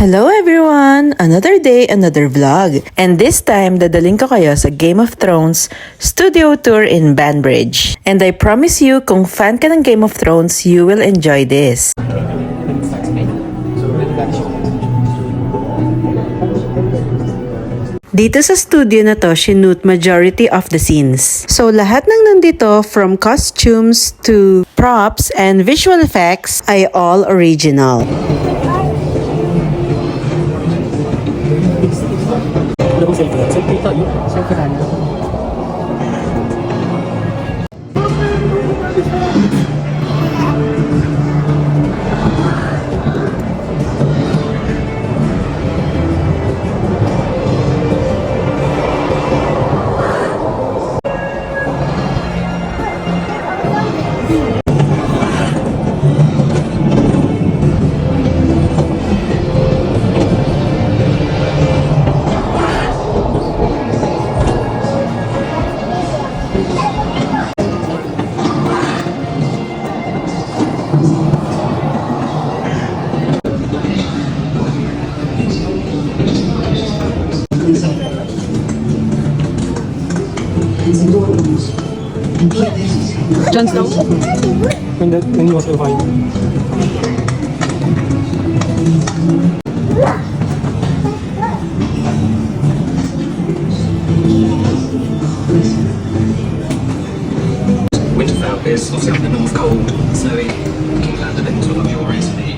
Hello everyone! Another day, another vlog. And this time, dadaling ko kayo sa Game of Thrones studio tour in Banbridge. And I promise you, kung fan ka ng Game of Thrones, you will enjoy this. Dito sa studio na to, shoot majority of the scenes. So lahat ng nandito, from costumes to props and visual effects, ay all original. Selfie tayo. Selfie tayo. Jon Snow? When he was alive. Winterfell is obviously up in the North Cold, so King's Landing into a lot of your recently.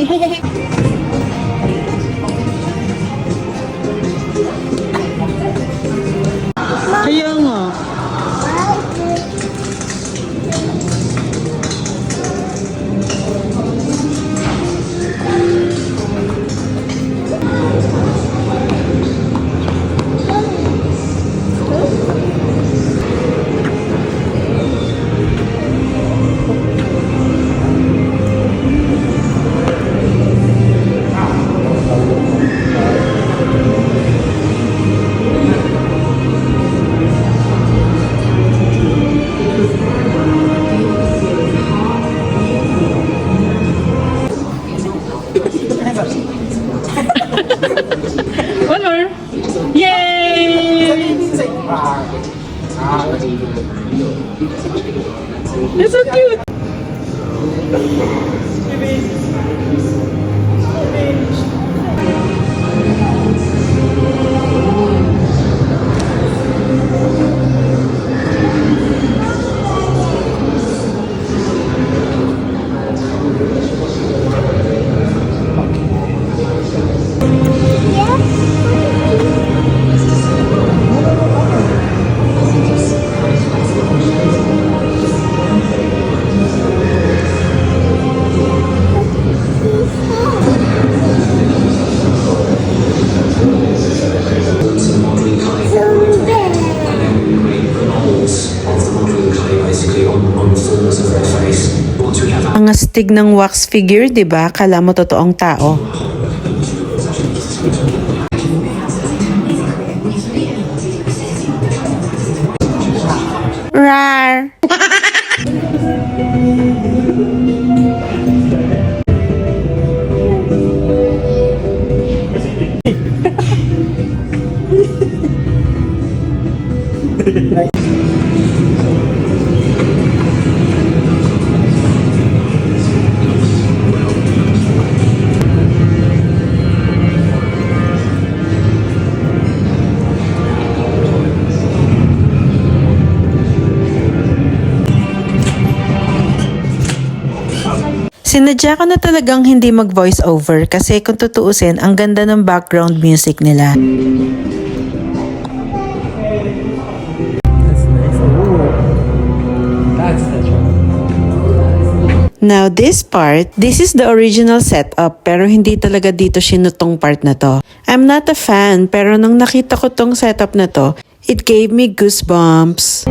Hey. Kaya nga. One more. Yay! It's so cute. Ang astig ng wax figure, 'di ba? Kala mo totoong tao. Rar. Sinadya ko na talagang hindi mag-voice over kasi kung tutuusin, ang ganda ng background music nila. That's nice. Oh. That's Now this part, this is the original setup pero hindi talaga dito sinutong part na to. I'm not a fan pero nung nakita ko tong setup na to, it gave me goosebumps.